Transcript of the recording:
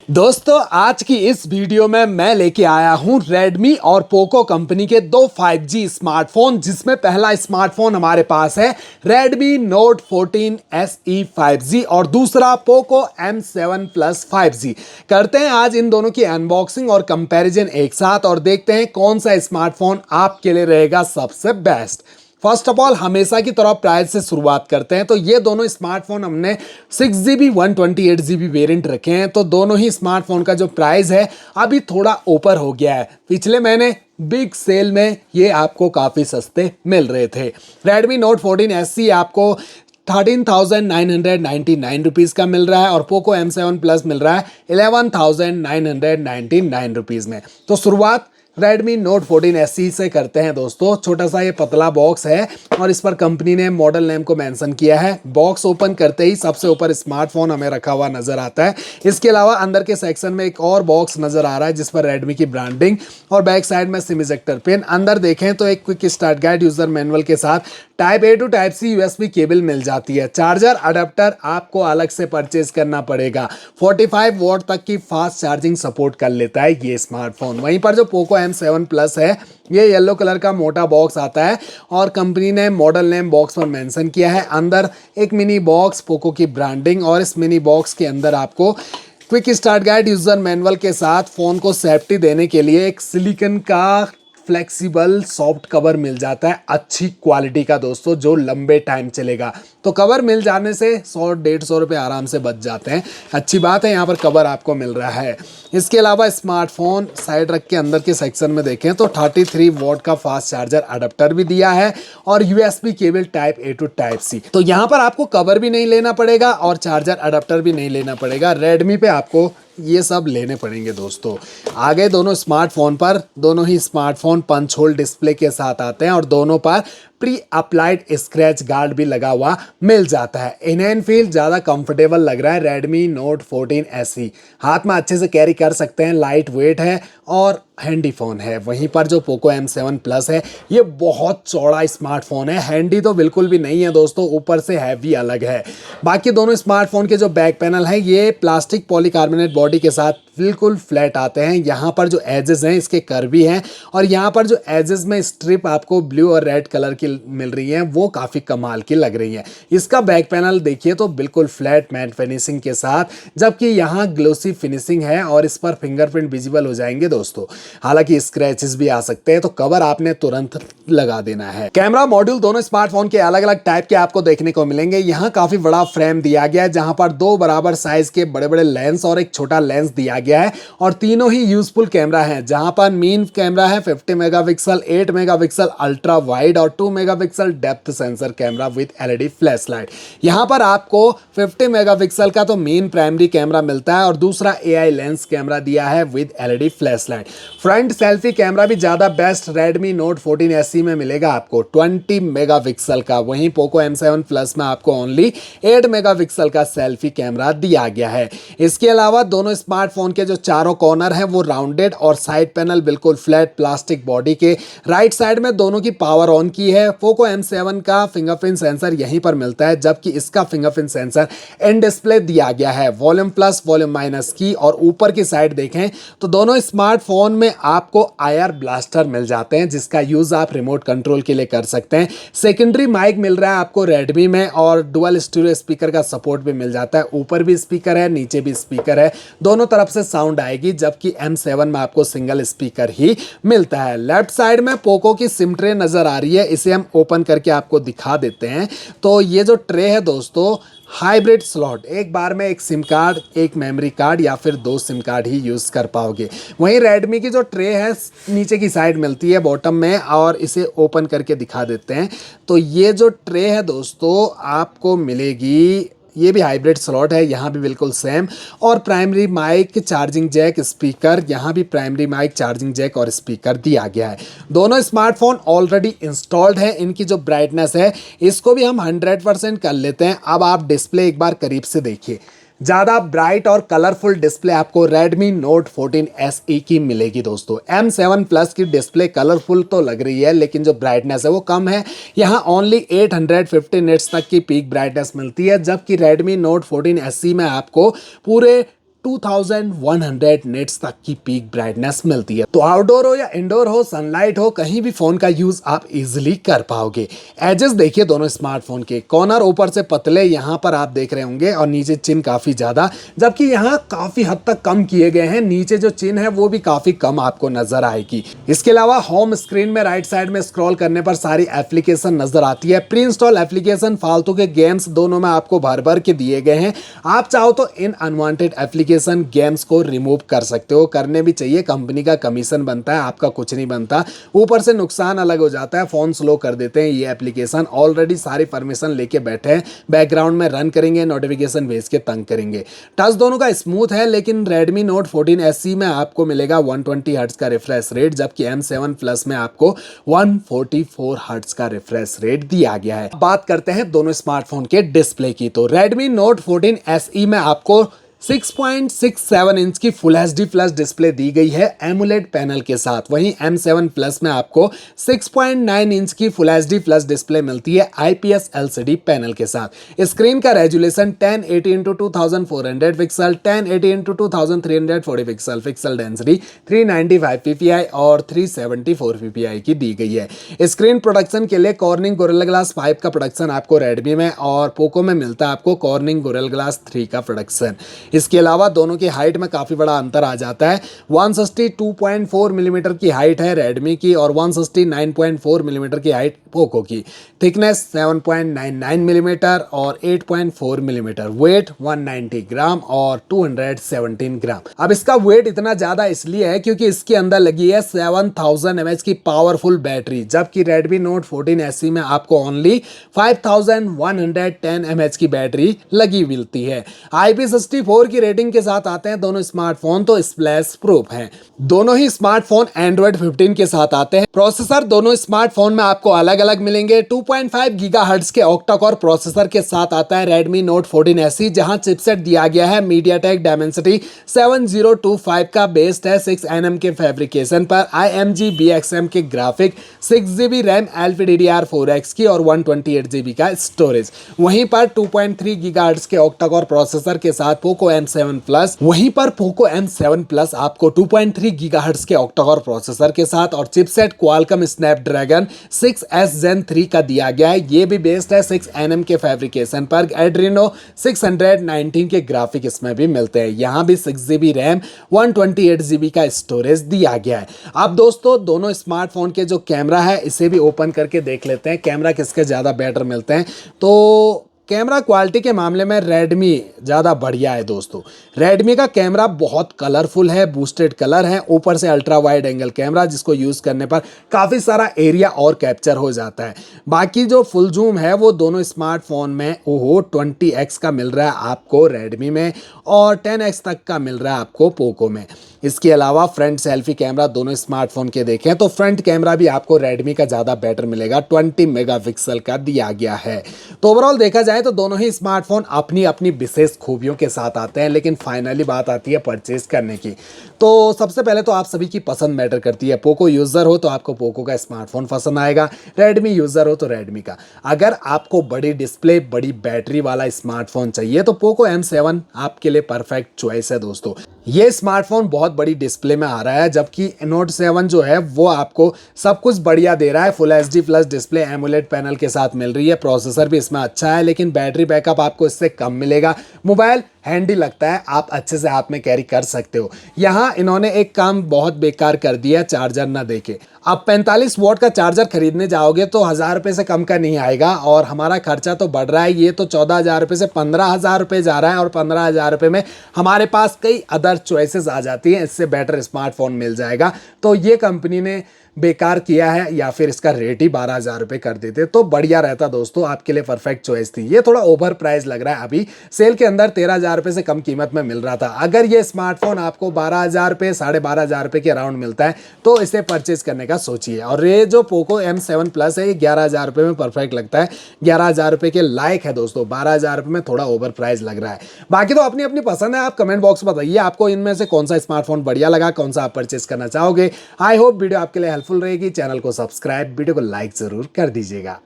दोस्तों आज की इस वीडियो में मैं लेके आया हूं Redmi और Poco कंपनी के दो 5G स्मार्टफोन, जिसमें पहला स्मार्टफोन हमारे पास है Redmi Note 14 SE 5G और दूसरा Poco M7 Plus 5G। करते हैं आज इन दोनों की अनबॉक्सिंग और कंपैरिजन एक साथ और देखते हैं कौन सा स्मार्टफोन आपके लिए रहेगा सबसे बेस्ट। फर्स्ट ऑफ ऑल हमेशा की तरह प्राइस से शुरुआत करते हैं। तो ये दोनों स्मार्टफोन हमने 6GB 128GB वेरिएंट रखे हैं। तो दोनों ही स्मार्टफोन का जो प्राइस है अभी थोड़ा ऊपर हो गया है। पिछले महीने बिग सेल में ये आपको काफ़ी सस्ते मिल रहे थे। Redmi Note 14 SE आपको 13,999 रुपीज़ का मिल रहा है और पोको M7 Plus मिल रहा है 11,999 रुपीज़ में। तो शुरुआत Redmi Note 14 SE से करते हैं दोस्तों। छोटा सा ये पतला बॉक्स है और इस पर कंपनी ने मॉडल नेम को मेंशन किया है। बॉक्स ओपन करते ही सबसे ऊपर स्मार्टफोन हमें रखा हुआ नजर आता है। इसके अलावा अंदर के सेक्शन में एक और बॉक्स नजर आ रहा है जिस पर Redmi की ब्रांडिंग और बैक साइड में सिम इजेक्टर पिन। अंदर देखें तो एक quick start guide user manual के साथ type A to type C USB cable मिल जाती है। चार्जर अडेप्टर आपको अलग से परचेज करना पड़ेगा। 45 वॉट तक की फास्ट चार्जिंग सपोर्ट कर लेता है ये स्मार्टफोन। वहीं पर जो पोको M7 Plus है ये येलो कलर का मोटा बॉक्स आता है और कंपनी ने मॉडल नेम बॉक्स पर मेंशन किया है। अंदर एक मिनी बॉक्स, पोको की ब्रांडिंग और इस मिनी बॉक्स के अंदर आपको quick start guide user manual के साथ फोन को सेफ्टी देने के लिए एक सिलिकॉन का फ्लेक्सिबल सॉफ्ट कवर मिल जाता है, अच्छी क्वालिटी का दोस्तों, जो लंबे टाइम चलेगा। तो कवर मिल जाने से 100-150 रुपये आराम से बच जाते हैं। अच्छी बात है, यहाँ पर कवर आपको मिल रहा है। इसके अलावा स्मार्टफोन साइड रख के अंदर के सेक्शन में देखें तो 33 वॉट का फास्ट चार्जर अडेप्टर भी दिया है और USB cable type A to type C। तो यहाँ पर आपको कवर भी नहीं लेना पड़ेगा और चार्जर अडेप्टर भी नहीं लेना पड़ेगा। रेडमी पे आपको ये सब लेने पड़ेंगे दोस्तों। आगे दोनों स्मार्टफोन पर दोनों ही स्मार्टफोन पंच होल डिस्प्ले के साथ आते हैं और दोनों पर प्री अप्लाइड स्क्रैच गार्ड भी लगा हुआ मिल जाता है। इन हैंड फील ज़्यादा कंफर्टेबल लग रहा है। Redmi Note 14 SE हाथ में अच्छे से कैरी कर सकते हैं, लाइट वेट है और हैंडी फ़ोन है। वहीं पर जो पोको M7 Plus है ये बहुत चौड़ा स्मार्टफोन है, हैंडी तो बिल्कुल भी नहीं है दोस्तों, ऊपर से हैवी अलग है। बाकी दोनों स्मार्टफोन के जो बैक पैनल है ये प्लास्टिक पॉलीकार्बोनेट बॉडी के साथ बिल्कुल फ्लैट आते हैं। यहाँ पर जो एजेस हैं इसके कर्वी हैं और यहाँ पर जो एजेस में स्ट्रिप आपको ब्लू और रेड कलर की मिल रही है वो काफ़ी कमाल की लग रही है। इसका बैक पैनल देखिए तो बिल्कुल फ्लैट मैट फिनिशिंग के साथ, जबकि यहाँ ग्लोसी फिनिशिंग है और इस पर फिंगरप्रिंट विजिबल हो जाएंगे दोस्तों। हालांकि स्क्रैचेस भी आ सकते हैं, तो कवर आपने तुरंत लगा देना है। कैमरा मॉड्यूल दोनों स्मार्टफोन के अलग अलग टाइप के आपको देखने को मिलेंगे। यहाँ काफ़ी बड़ा फ्रेम दिया गया है जहाँ पर दो बराबर साइज के बड़े बड़े लेंस और एक छोटा लेंस दिया गया है और तीनों ही यूजफुल कैमरा हैं। जहां पर मेन कैमरा है 50 मेगापिक्सल, 8 मेगापिक्सल अल्ट्रा वाइड और 2 megapixel depth sensor camera with LED flash light. यहां पर आपको 50 मेगापिक्सल का तो मेन प्राइमरी कैमरा मिलता है और दूसरा AI लेंस कैमरा दिया है with LED flash light. Front selfie camera भी ज़्यादा बेस्ट Redmi Note 14 SE में मिलेगा आपको 20 मेगापिक्सल का। वहीं पोको M7 Plus में आपको ओनली 8 मेगापिक्सल का सेल्फी कैमरा दिया गया है। इसके अलावा दोनों स्मार्टफोन के जो चारों कॉर्नर हैं वो राउंडेड और साइड पैनल बिल्कुल फ्लैट प्लास्टिक बॉडी के। राइट साइड में दोनों की पावर ऑन की है। पोको M7 का फिंगरप्रिंट सेंसर यहीं पर मिलता है, जबकि इसका फिंगरप्रिंट सेंसर इन डिस्प्ले दिया गया है। वॉल्यूम प्लस वॉल्यूम माइनस की और ऊपर की साइड देखें तो दोनों स्मार्टफोन में आपको IR ब्लास्टर मिल जाते हैं जिसका यूज आप रिमोट कंट्रोल के लिए कर सकते हैं। सेकेंडरी माइक मिल रहा है आपको Redmi में और डुअल स्टीरियो स्पीकर का सपोर्ट भी मिल जाता है। ऊपर भी स्पीकर है, नीचे भी स्पीकर है, दोनों तरफ से साउंड आएगी, जबकि M7 में आपको सिंगल स्पीकर ही मिलता है। लेफ्ट साइड में पोको की सिम ट्रे नजर आ रही है, इसे हम ओपन करके आपको दिखा देते हैं। तो ये जो ट्रे है दोस्तों हाइब्रिड स्लॉट, एक बार में एक सिम कार्ड, एक मेमोरी कार्ड या फिर 2 सिम कार्ड ही यूज़ कर पाओगे। वहीं Redmi की जो ट्रे है नीचे की साइड मिलती है बॉटम में और इसे ओपन करके दिखा देते हैं। तो ये जो ट्रे है दोस्तों आपको मिलेगी, ये भी हाइब्रिड स्लॉट है, यहाँ भी बिल्कुल सेम और primary mic, charging jack, speaker, यहाँ भी प्राइमरी माइक, चार्जिंग जैक और स्पीकर दिया गया है। दोनों स्मार्टफोन ऑलरेडी इंस्टॉल्ड है। इनकी जो ब्राइटनेस है इसको भी हम 100% कर लेते हैं। अब आप डिस्प्ले एक बार करीब से देखिए, ज़्यादा ब्राइट और कलरफुल डिस्प्ले आपको Redmi Note 14 SE की मिलेगी दोस्तों। M7 Plus की डिस्प्ले कलरफुल तो लग रही है लेकिन जो ब्राइटनेस है वो कम है। यहाँ ओनली 850 निट्स तक की पीक ब्राइटनेस मिलती है, जबकि Redmi Note 14 SE में आपको पूरे 2100 निट्स तक की पीक ब्राइटनेस मिलती है। तो आउटडोर हो या इंडोर हो, सनलाइट हो, कहीं भी फोन का यूज आप इजीली कर पाओगे। एजेस देखिए दोनों स्मार्टफोन के, कॉर्नर ऊपर से पतले यहां पर आप देख रहे होंगे और नीचे चिन काफी ज्यादा, जबकि यहां काफी हद तक कम किए गए हैं। नीचे जो चिन है वो भी काफी कम आपको नजर आएगी। इसके अलावा होम स्क्रीन में राइट साइड में स्क्रॉल करने पर सारी एप्लीकेशन नजर आती है। प्री इंस्टॉल एप्लीकेशन, फालतू के गेम्स दोनों में आपको भर भर के दिए गए हैं। आप चाहो तो इन अनवांटेड एप्लीकेशन गेम्स को रिमूव कर सकते हो, करने भी चाहिए, कंपनी का कमीशन बनता है, आपका कुछ नहीं बनता। ऊपर से नुकसान अलग हो जाता है, फोन स्लो कर देते हैं ये एप्लीकेशन। ऑलरेडी सारी परमिशन लेके बैठे हैं, बैकग्राउंड में रन करेंगे, नोटिफिकेशन भेज के तंग करेंगे। टच दोनों का स्मूथ है, लेकिन Redmi Note 14 SE में आपको मिलेगा 120 हर्ट्ज का रिफ्रेश रेट, जबकि M7 Plus में आपको 144 हर्ट्ज का रिफ्रेश रेट दिया गया है। बात करते हैं दोनों स्मार्टफोन के डिस्प्ले की, तो Redmi Note 14 SE में आपको 6.67 इंच की फुल एचडी प्लस डिस्प्ले दी गई है एमुलेट पैनल के साथ। वहीं M7 प्लस में आपको 6.9 इंच की फुल एचडी प्लस डिस्प्ले मिलती है IPS LCD पैनल के साथ। स्क्रीन का resolution 1080 x 2400 pixel, 1080 x 2340 pixel, pixel density 395 ppi और 374 ppi की दी गई है। स्क्रीन प्रोडक्शन के लिए कॉर्निंग गोरिल्ला ग्लास 5 का प्रोडक्शन आपको Redmi में और पोको में मिलता है आपको कॉर्निंग गोरिल्ला ग्लास 3 का प्रोडक्शन। इसके अलावा दोनों की हाइट में काफी बड़ा अंतर आ जाता है। 162.4 मिलीमीटर की हाइट है Redmi की और 169.4 मिलीमीटर की हाइट पोको की। थिकनेस 7.99 मिलीमीटर और 8.4 मिलीमीटर। वेट 190 ग्राम और 217 ग्राम। अब इसका वेट इतना ज्यादा इसलिए है क्योंकि इसके अंदर लगी है 7000 mAh की पावरफुल बैटरी, जबकि Redmi Note 14 SE में आपको ओनली 5110 mAh की बैटरी लगी मिलती है। IP64 की रेटिंग के साथ आते हैं दोनों स्मार्टफोन, तो स्प्लैश प्रूफ हैं। दोनों ही स्मार्टफोन Android 15 के साथ आते हैं। प्रोसेसर दोनों स्मार्टफोन में आपको अलग अलग मिलेंगे। 2.5 गीगाहर्ट्ज के ऑक्टा कोर प्रोसेसर के साथ आता है Redmi Note 14 SE, जहां चिपसेट दिया गया है MediaTek Dimensity 7025 का, बेस्ड है 6nm के फैब्रिकेशन पर, IMG BXM के ग्राफिक, 6GB रैम LPDDR4X की और 128GB का स्टोरेज। वहीं पर 2.3 गीगाहर्ट्ज के ऑक्टा कोर प्रोसेसर के साथ पोको M7 Plus, वहीं पर पोको M7 Plus आपको 2.3 गीगाहर्ट्ज के ऑक्टा कोर प्रोसेसर के साथ और chipset Qualcomm Snapdragon 6S Gen 3 का दिया गया है। ये भी बेस्ड है 6nm के फैब्रिकेशन पर। एड्रीनो 619 के ग्राफिक इसमें भी मिलते हैं। यहाँ भी 6GB रैम 128GB का स्टोरेज दिया गया है। अब दोस्तों दोनों स्मार्टफोन के जो कैमरा है इसे भी ओपन करके देख लेते हैं, कैमरा किसके ज़्यादा बेटर मिलते हैं। तो कैमरा क्वालिटी के मामले में Redmi ज़्यादा बढ़िया है दोस्तों। Redmi का कैमरा बहुत कलरफुल है, बूस्टेड कलर है, ऊपर से अल्ट्रा वाइड एंगल कैमरा जिसको यूज़ करने पर काफ़ी सारा एरिया और कैप्चर हो जाता है। बाकी जो फुल जूम है वो दोनों स्मार्टफोन में 20x का मिल रहा है आपको Redmi में और 10x तक का मिल रहा है आपको पोको में। इसके अलावा फ्रंट सेल्फी कैमरा दोनों स्मार्टफोन के देखें तो फ्रंट कैमरा भी आपको Redmi का ज़्यादा बेटर मिलेगा, 20 मेगापिक्सल का दिया गया है। तो ओवरऑल देखा जाए तो दोनों ही स्मार्टफोन अपनी अपनी विशेष खूबियों के साथ आते हैं, लेकिन फाइनली बात आती है परचेज करने की। तो सबसे पहले तो आप सभी की पसंद मैटर करती है। पोको यूज़र हो तो आपको पोको का स्मार्टफोन पसंद आएगा, Redmi यूज़र हो तो Redmi का। अगर आपको बड़ी डिस्प्ले बड़ी बैटरी वाला स्मार्टफोन चाहिए तो पोको M7 आपके लिए परफेक्ट चॉइस है दोस्तों। ये स्मार्टफोन बहुत बड़ी डिस्प्ले में आ रहा है, जबकि Note 7 जो है वो आपको सब कुछ बढ़िया दे रहा है। Full HD plus display emulate panel के साथ मिल रही है, प्रोसेसर भी इसमें अच्छा है, लेकिन बैटरी बैकअप आपको इससे कम मिलेगा। मोबाइल हैंडी लगता है, आप अच्छे से हाथ में कैरी कर सकते हो। यहाँ इन्होंने एक काम बहुत बेकार कर दिया, चार्जर ना देके। अब 45 वॉट का चार्जर खरीदने जाओगे तो 1000 रुपये से कम का नहीं आएगा, और हमारा खर्चा तो बढ़ रहा है। ये तो 14,000 रुपये से 15,000 रुपये जा रहा है, और 15,000 रुपये में हमारे पास कई अदर चॉइसेस आ जाती हैं, इससे बेटर स्मार्टफोन मिल जाएगा। तो ये कंपनी ने बेकार किया है, या फिर इसका रेट ही 12,000 रुपये कर देते तो बढ़िया रहता दोस्तों, आपके लिए परफेक्ट चॉइस थी। ये थोड़ा ओवर प्राइस लग रहा है, अभी सेल के अंदर 13,000 रुपये से कम कीमत में मिल रहा था। अगर ये स्मार्टफोन आपको 12,000 रुपये 12,500 रुपये के अराउंड मिलता है तो इसे परचेज करने का सोचिए। और ये जो पोको M7 Plus है ये 11,000 रुपये में परफेक्ट लगता है, 11,000 रुपये के लायक है दोस्तों। 12,000 रुपये में थोड़ा ओवर प्राइस लग रहा है। बाकी तो अपनी अपनी पसंद है, आप कमेंट बॉक्स में बताइए आपको इनमें से कौन सा स्मार्टफोन बढ़िया लगा, कौन सा आप परचेज करना चाहोगे। आई होप वीडियो आपके लिए हेल्पफुल रहेगी। चैनल को सब्सक्राइब, वीडियो को लाइक जरूर कर दीजिएगा।